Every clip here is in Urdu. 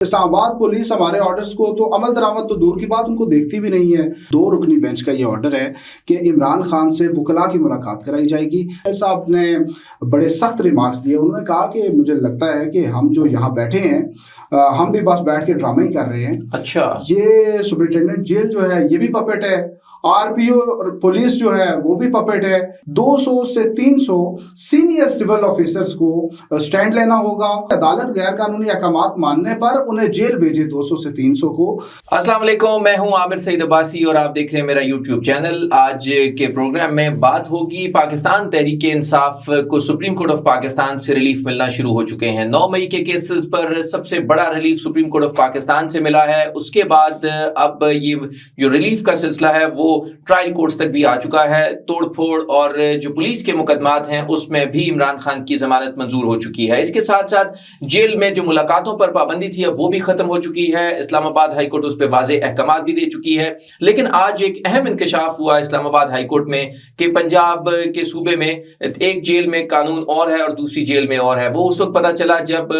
اسلام آباد پولیس ہمارے آرڈرز کو تو عمل درآمد تو دور کی بات ان کو دیکھتی بھی نہیں ہے۔ 2 رکنی بینچ کا یہ آرڈر ہے کہ عمران خان سے وکلاء کی ملاقات کرائی جائے گی۔ صاحب نے بڑے سخت ریمارکس دیے، انہوں نے کہا کہ مجھے لگتا ہے کہ ہم جو یہاں بیٹھے ہیں ہم بھی بس بیٹھ کے ڈرامہ ہی کر رہے ہیں۔ اچھا، یہ سپرنٹینڈنٹ جیل جو ہے یہ بھی پپٹ ہے، آر پی او اور پولیس جو ہے وہ بھی پپٹ ہے۔ 200 سے 300 سینئر سول آفیسرز کو سٹینڈ لینا ہوگا۔ عدالت غیر قانونی احکامات ماننے پر انہیں جیل بھیجے 200 سے 300 کو۔ السلام علیکم، میں ہوں عامر سعید عباسی اور آپ دیکھ رہے ہیں میرا یوٹیوب چینل۔ آج کے پروگرام میں بات ہوگی پاکستان تحریک انصاف کو سپریم کورٹ آف پاکستان سے ریلیف ملنا شروع ہو چکے ہیں۔ 9 مئی کے کیسز پر سب سے بڑا relief supreme court of Pakistan سے ملا ہے۔ اس کے بعد اب یہ جو ریلیف کا سلسلہ ہے وہ ٹرائل کورٹس تک بھی آ چکا ہے۔ توڑ پھوڑ اور جو پولیس کے مقدمات ہیں اس میں بھی عمران خان کی ضمانت منظور ہو چکی ہے۔ اس کے ساتھ ساتھ جیل میں جو ملاقاتوں پر پابندی تھی اب وہ بھی ختم ہو چکی ہے۔ اسلام آباد ہائی کورٹ اس پہ واضح احکامات بھی دے چکی ہے۔ لیکن آج ایک اہم انکشاف ہوا اسلام آباد ہائی کورٹ میں کہ پنجاب کے صوبے میں ایک جیل میں قانون اور ہے اور دوسری جیل میں اور ہے۔ وہ اس وقت پتہ چلا جب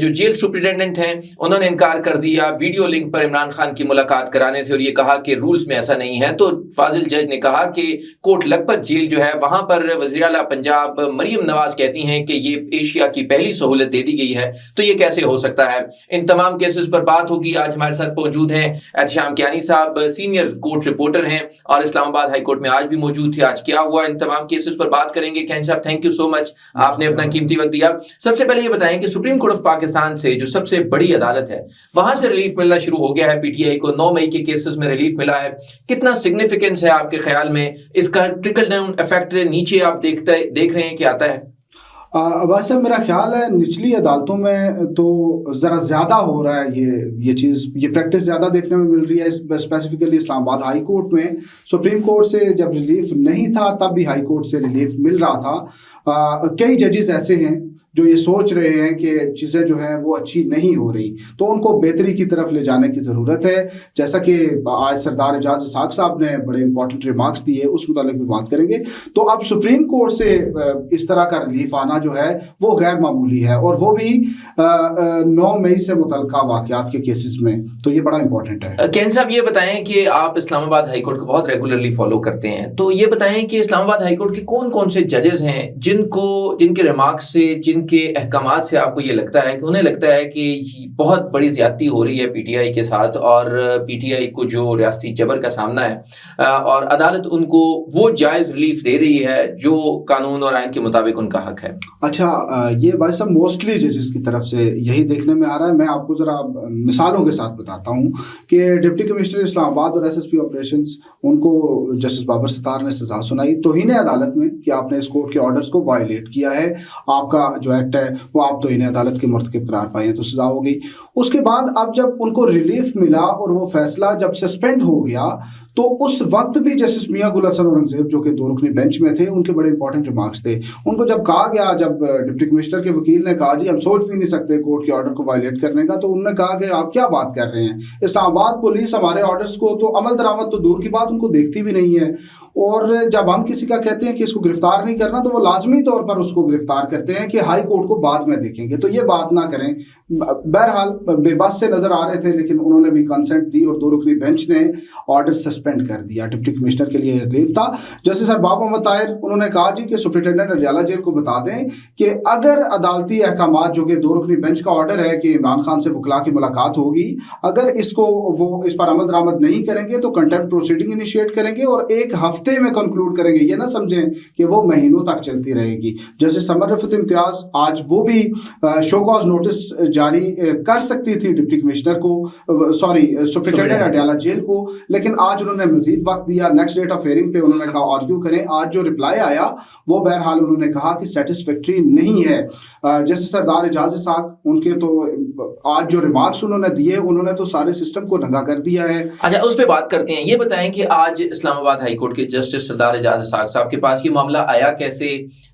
جو جیل سپرنٹینڈنٹ ہیں انہوں نے انکار کر دیا ویڈیو لنک پر عمران خان کی ملاقات کرانے سے، اور یہ کہا کہ رولز میں ایسا نہیں ہے۔ تو فاضل جج نے کہا کہ کوٹ لکھپت جیل جو ہے وہاں پر وزیر اعلیٰ پنجاب مریم نواز کہتی ہیں کہ یہ ایشیا کی پہلی سہولت دے دی گئی ہے، تو یہ کیسے ہو سکتا ہے؟ ان تمام کیسز پر بات ہوگی۔ آج ہمارے ساتھ موجود ہیں احتشام کیانی صاحب، سینئر کورٹ رپورٹر ہیں اور اسلام آباد ہائی کورٹ میں آج بھی موجود تھے۔ آج کیا ہوا، ان تمام کیسز پر بات کریں گے۔ کیانی صاحب، تھینک یو سو مچ، آپ نے اپنا قیمتی وقت دیا۔ سب سے پہلے یہ بتائیں کہ سپریم کورٹ آف پاکستان سے جو سب سے بڑی عدالت ہے وہاں سے ریلیف ملنا شروع ہو گیا ہے۔ پی ٹی آئی کو 9 مئی کے کیسز میں ریلیف ملا ہے، کتنا سگنیفیکنس ہے آپ کے خیال میں؟ اس کا ٹرکل ڈاؤن ایفیکٹ نیچے آپ دیکھ رہے ہیں کہ آتا ہے؟ عباس صاحب، میرا خیال ہے نچلی عدالتوں میں تو ذرا زیادہ ہو رہا ہے یہ چیز، یہ پریکٹس زیادہ دیکھنے میں مل رہی ہے۔ اسپیسیفکلی اسلام آباد ہائی کورٹ میں سپریم کورٹ سے جب ریلیف نہیں تھا تب بھی ہائی کورٹ سے ریلیف مل رہا تھا۔ کئی ججز ایسے ہیں جو یہ سوچ رہے ہیں کہ چیزیں جو ہیں وہ اچھی نہیں ہو رہی، تو ان کو بہتری کی طرف لے جانے کی ضرورت ہے۔ جیسا کہ آج سردار اعجاز اسحاق صاحب نے بڑے امپورٹنٹ ریمارکس دیے، اس متعلق بھی بات کریں گے۔ تو اب سپریم کورٹ سے اس طرح کا ریلیف آنا جو ہے وہ غیر معمولی ہے، اور وہ بھی 9 مئی سے متعلقہ واقعات کے کیسز میں، تو یہ بڑا امپورٹنٹ ہے۔ کین صاحب، یہ بتائیں کہ آپ اسلام آباد ہائی کورٹ کو بہت ریگولرلی فالو کرتے ہیں، تو یہ بتائیں کہ اسلام آباد ہائی کورٹ کے کون کون سے ججز ہیں جن کے ریمارکس سے، جن کے احکامات سے آپ کو یہ لگتا ہے کہ انہیں لگتا ہے کہ بہت بڑی زیادتی ہو رہی ہے پی ٹی آئی کے ساتھ، اور پی ٹی آئی کو جو ریاستی جبر کا سامنا ہے اور عدالت ان کو وہ جائز ریلیف دے رہی ہے جو قانون اور آئین کے مطابق ان کا حق ہے؟ اچھا، یہ بھائی صاحب موسٹلی ججز کی طرف سے یہی دیکھنے میں آ رہا ہے۔ میں آپ کو ذرا مثالوں کے ساتھ بتاتا ہوں کہ ڈپٹی کمشنر اسلام آباد اور ایس ایس پی آپریشنز، ان کو جسٹس بابر ستار نے سزا سنائی توہین عدالت میں کہ آپ نے اس کورٹ کے آرڈرز کو وائلیٹ کیا ہے، آپ کا جو ایکٹ ہے وہ آپ توہین عدالت کے مرتکب قرار پائے ہیں، تو سزا ہو گئی۔ اس کے بعد اب جب ان کو ریلیف ملا اور وہ فیصلہ جب سسپینڈ ہو گیا تو اس وقت بھی جسٹس میاں گل حسن اورنگزیب جو کہ 2 رکنی بینچ میں تھے، ان کے بڑے امپورٹنٹ ریمارکس تھے۔ ان کو جب کہا گیا، جب ڈپٹی کمشنر کے وکیل نے کہا جی ہم سوچ بھی نہیں سکتے کورٹ کے آرڈر کو وائلیٹ کرنے کا، تو انہوں نے کہا کہ آپ کیا بات کر رہے ہیں، اسلام آباد پولیس ہمارے آرڈرز کو تو عمل درآمد تو دور کی بات ان کو دیکھتی بھی نہیں ہے، اور جب ہم کسی کا کہتے ہیں کہ اس کو گرفتار نہیں کرنا تو وہ لازمی طور پر اس کو گرفتار کرتے ہیں کہ ہائی کورٹ کو بعد میں دیکھیں گے، تو یہ بات نہ کریں۔ بہرحال بے بس سے نظر آ رہے تھے، لیکن انہوں نے بھی کنسنٹ دی اور 2 رکنی بینچ نے آرڈر سسپینڈ کر دیا۔ ڈپٹی کمشنر کے لیے ریلیف تھا۔ جسٹس ارباب محمد طاہر انہوں نے کہا جی کہ سپرنٹینڈنٹ اڈیالہ جیل کو بتا دیں کہ اگر عدالتی احکامات جو کہ 2 رکنی بینچ کا آرڈر ہے کہ عمران خان سے وکلاء کی ملاقات ہوگی، اگر وہ اس پر عمل درآمد نہیں کریں گے تو کنٹمپٹ پروسیڈنگ انیشیٹ کریں گے اور 1 ہفتے میں کنکلوڈ کریں گے۔ یہ نہ سمجھیں کہ وہ مہینوں تک چلتی رہے گی۔ جیسے سمر رفعت امتیاز آج وہ بھی شو کاز نوٹس جاری کر سکتی تھی ڈپٹی کمشنر کو، سپرنٹینڈنٹ اڈیالہ جیل کو، لیکن آج انہوں نے مزید وقت دیا۔ نیکسٹ ڈیٹ آف ہیئرنگ پہ انہوں نے کہا آرگیو کریں۔ آج جو رپلائی آیا وہ بہرحال انہوں نے کہا کہ سیٹسفیکٹری نہیں ہے۔ جیسے سردار اعجاز اسحاق، ان کے تو آج جو ریمارکس انہوں نے دیے انہوں نے تو سارے سسٹم کو ننگا کر دیا ہے۔ اچھا، اس پہ بات کرتے ہیں۔ یہ بتائیں کہ آج اسلام آباد ہائی کورٹ کے جسٹس سردار اعجاز اسحاق صاحب کے پاس یہ معاملہ آیا کیسے؟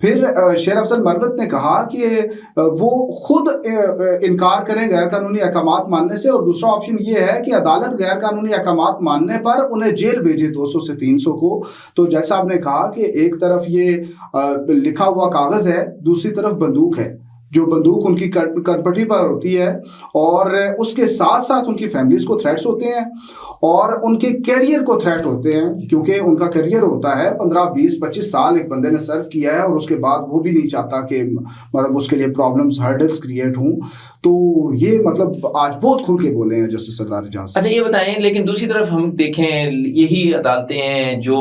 پھر شیر افضل مروت نے کہا کہ وہ خود انکار کریں غیر قانونی احکامات ماننے سے، اور دوسرا آپشن یہ ہے کہ عدالت غیر قانونی احکامات ماننے پر انہیں جیل بھیجے 200 سے 300 کو۔ تو جج صاحب نے کہا کہ ایک طرف یہ لکھا ہوا کاغذ ہے، دوسری طرف بندوق ہے، جو بندوق ان کی کنپٹی پر ہوتی ہے، اور اس کے ساتھ ساتھ ان کی فیملیز کو تھریٹس ہوتے ہیں اور ان کے کیریئر کو تھریٹ ہوتے ہیں، کیونکہ ان کا کیریئر ہوتا ہے 15 20 25 سال ایک بندے نے سرو کیا ہے، اور اس کے بعد وہ بھی نہیں چاہتا کہ مطلب اس کے لیے پرابلمز ہرڈلز کریٹ ہوں۔ تو یہ مطلب آج بہت کھل کے بولے ہیں جسٹس سردار اعجاز۔ اچھا یہ بتائیں، لیکن دوسری طرف ہم دیکھیں یہی عدالتیں ہیں جو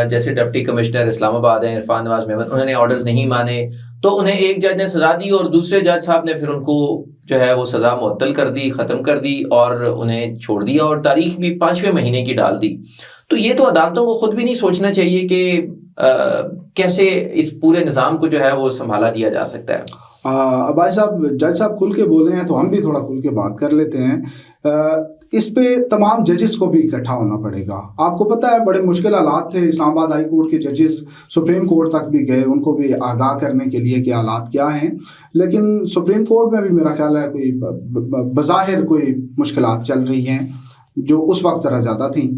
جیسے ڈپٹی کمشنر اسلام آباد ہیں عرفان نواز محمد، انہوں نے آرڈرز نہیں مانے تو انہیں ایک جج نے سزا دی اور دوسرے جج صاحب نے پھر ان کو جو ہے وہ سزا معطل کر دی، ختم کر دی اور انہیں چھوڑ دیا، اور تاریخ بھی 5ویں مہینے کی ڈال دی۔ تو یہ تو عدالتوں کو خود بھی نہیں سوچنا چاہیے کہ کیسے اس پورے نظام کو جو ہے وہ سنبھالا دیا جا سکتا ہے؟ بھائی صاحب، جج صاحب کھل کے بولے ہیں تو ہم بھی تھوڑا کھل کے بات کر لیتے ہیں۔ اس پہ تمام ججز کو بھی اکٹھا ہونا پڑے گا۔ آپ کو پتہ ہے بڑے مشکل حالات تھے، اسلام آباد ہائی کورٹ کے ججز سپریم کورٹ تک بھی گئے، ان کو بھی آگاہ کرنے کے لیے کہ حالات کیا ہیں، لیکن سپریم کورٹ میں بھی میرا خیال ہے کوئی بظاہر کوئی مشکلات چل رہی ہیں جو اس وقت ذرا زیادہ تھیں۔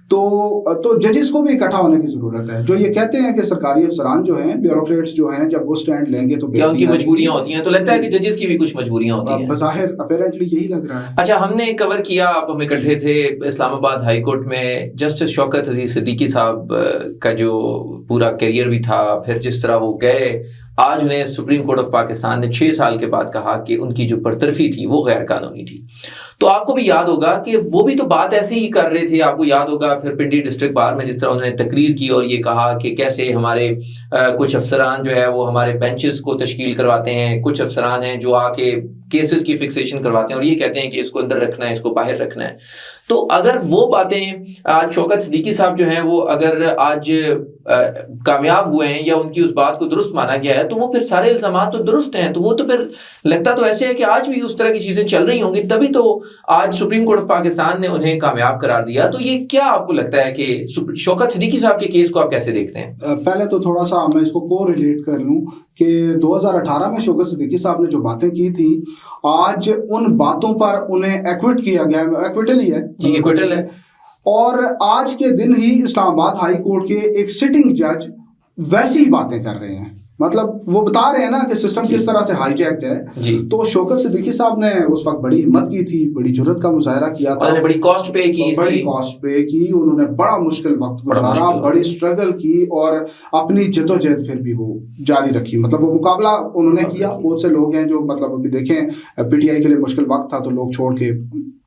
تو ججز کو بھی اکٹھا ہونے کی ضرورت ہے، جو یہ کہتے ہیں کہ سرکاری افسران جو ہیں، بیوروکریٹس جو ہیں، جب وہ سٹینڈ لیں گے تو ان کی مجبوریاں ہوتی ہیں، تو لگتا ہے کہ ججز کی بھی کچھ مجبوریاں ہوتی ہیں بظاہر، اپیرنٹلی یہی لگ رہا ہے۔ اچھا، ہم نے کور کیا، آپ ہم اکٹھے تھے اسلام آباد ہائی کورٹ میں جسٹس شوکت عزیز صدیقی صاحب کا جو پورا کیریئر بھی تھا، پھر جس طرح وہ گئے، آج انہیں سپریم کورٹ آف پاکستان نے 6 سال کے بعد کہا کہ ان کی جو برطرفی تھی وہ غیر قانونی تھی۔ تو آپ کو بھی یاد ہوگا کہ وہ بھی تو بات ایسے ہی کر رہے تھے، آپ کو یاد ہوگا پھر پنڈی ڈسٹرکٹ بار میں جس طرح انہوں نے تقریر کی اور یہ کہا کہ کیسے ہمارے کچھ افسران جو ہے وہ ہمارے بینچز کو تشکیل کرواتے ہیں، کچھ افسران ہیں جو آ کے کیسز کی فکسیشن کرواتے ہیں اور یہ کہتے ہیں کہ اس کو اندر رکھنا ہے، اس کو باہر رکھنا ہے۔ تو اگر وہ باتیں آج شوکت صدیقی صاحب جو ہیں وہ اگر آج کامیاب ہوئے ہیں یا ان کی اس بات کو درست مانا گیا ہے تو وہ پھر سارے الزامات تو درست ہیں، تو وہ تو پھر لگتا تو ایسے ہے کہ آج بھی اس طرح کی چیزیں چل رہی ہوں گی، تبھی تو آج سپریم کورٹ آف پاکستان نے انہیں کامیاب قرار دیا۔ تو یہ کیا آپ کو لگتا ہے کہ شوکت صدیقی صاحب کے کیس کو آپ کیسے دیکھتے ہیں؟ پہلے تو تھوڑا سا میں اس کو ریلیٹ کر لوں کہ 2018 میں شوکت صدیقی صاحب نے جو باتیں کی تھی، آج ان باتوں پر انہیں ایکوٹ کیا گیا ہے، ایکویٹل ہی ہے جی، ایکویٹل ہے، اور آج کے دن ہی اسلام آباد ہائی کورٹ کے ایک سٹنگ جج ویسی باتیں کر رہے ہیں، مطلب وہ بتا رہے ہیں نا کہ سسٹم کس طرح سے ہائی جیکڈ ہے۔ جی، تو شوکت صدیقی صاحب نے اس وقت بڑی ہمت کی تھی، بڑی جرأت کا مظاہرہ کیا تھا، انہوں نے بڑی کاسٹ پے کی، انہوں نے بڑا مشکل وقت گزارا، بڑی اسٹرگل کی اور اپنی جدوجہد پھر بھی وہ جاری رکھی، مطلب وہ مقابلہ انہوں نے کیا۔ بہت سے لوگ ہیں جو مطلب ابھی دیکھیں پی ٹی آئی کے لیے مشکل وقت تھا تو لوگ چھوڑ کے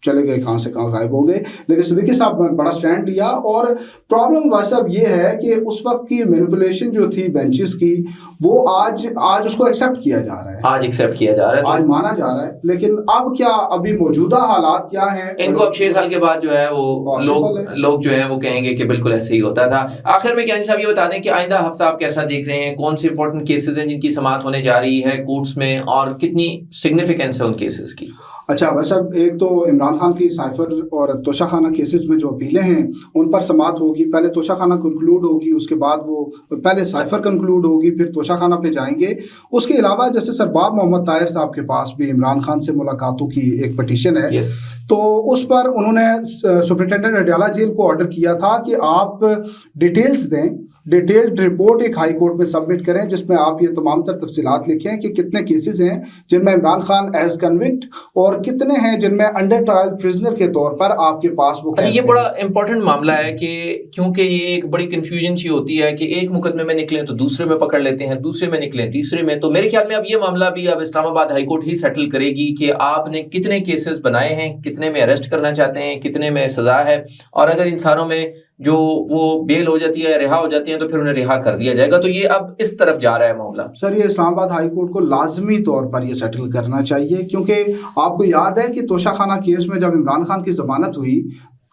چلے گئے، کہاں سے کہاں غائب ہو گئے، لیکن صدیقی صاحب نے بڑا سٹینڈ لیا۔ اور پرابلم بھائی صاحب یہ ہے کہ اس وقت کی مینیپولیشن جو تھی بینچز کی، وہ آج اس کو ایکسیپٹ کیا جا رہا ہے، آج ایکسیپٹ کیا جا رہا ہے، آج مانا جا رہا ہے، لیکن اب کیا ابھی موجودہ حالات کیا ہیں؟ ان کو اب 6 سال کے بعد جو ہے وہ لوگ جو ہیں وہ کہیں گے کہ بالکل ایسے ہی ہوتا تھا۔ آخر میں کیانی صاحب یہ بتا دیں کہ آئندہ ہفتہ آپ کیسا دیکھ رہے ہیں، کون سے امپورٹنٹ کیسز ہیں جن کی سماعت ہونے جا رہی ہے کورٹس میں، اور کتنی سگنیفیکینس ہے ان کیسز کی؟ اچھا بھائی صاحب، ایک تو عمران خان کی سائفر اور توشہ خانہ کیسز میں جو اپیلیں ہیں ان پر سماعت ہوگی، پہلے توشہ خانہ کنکلوڈ ہوگی، اس کے بعد وہ پہلے سائفر کنکلوڈ ہوگی، پھر توشہ خانہ پہ جائیں گے۔ اس کے علاوہ جیسے سرباب محمد طاہر صاحب کے پاس بھی عمران خان سے ملاقاتوں کی ایک پٹیشن ہے، تو اس پر انہوں نے سپرنٹینڈنٹ اڈیالہ جیل کو آرڈر کیا تھا کہ آپ ڈیٹیلز دیں، ڈیٹیلڈ رپورٹ ایک ہائی کورٹ میں سبمٹ کریں جس میں آپ یہ تمام تر تفصیلات لکھیں کہ کتنے کیسز ہیں جن میں عمران خان ایز کنوکٹ اور کتنے ہیں جن میں انڈر ٹرائل پرزنر کے طور پر آپ کے پاس وہ۔ یہ بڑا امپورٹنٹ معاملہ ہے کہ کیونکہ یہ ایک بڑی کنفیوژن سی ہوتی ہے کہ ایک مقدمے میں نکلیں تو دوسرے میں پکڑ لیتے ہیں، دوسرے میں نکلیں تیسرے میں، تو میرے خیال میں اب یہ معاملہ بھی اب اسلام آباد ہائی کورٹ ہی سیٹل کرے گی کہ آپ نے کتنے کیسز بنائے ہیں، کتنے میں اریسٹ کرنا چاہتے ہیں، کتنے میں سزا ہے، اور اگر ان ساروں میں جو وہ بیل ہو جاتی ہے، رہا ہو جاتی ہیں، تو پھر انہیں رہا کر دیا جائے گا۔ تو یہ اب اس طرف جا رہا ہے معاملہ۔ سر یہ اسلام آباد ہائی کورٹ کو لازمی طور پر یہ سیٹل کرنا چاہیے، کیونکہ آپ کو یاد ہے کہ توشہ خانہ کیس میں جب عمران خان کی ضمانت ہوئی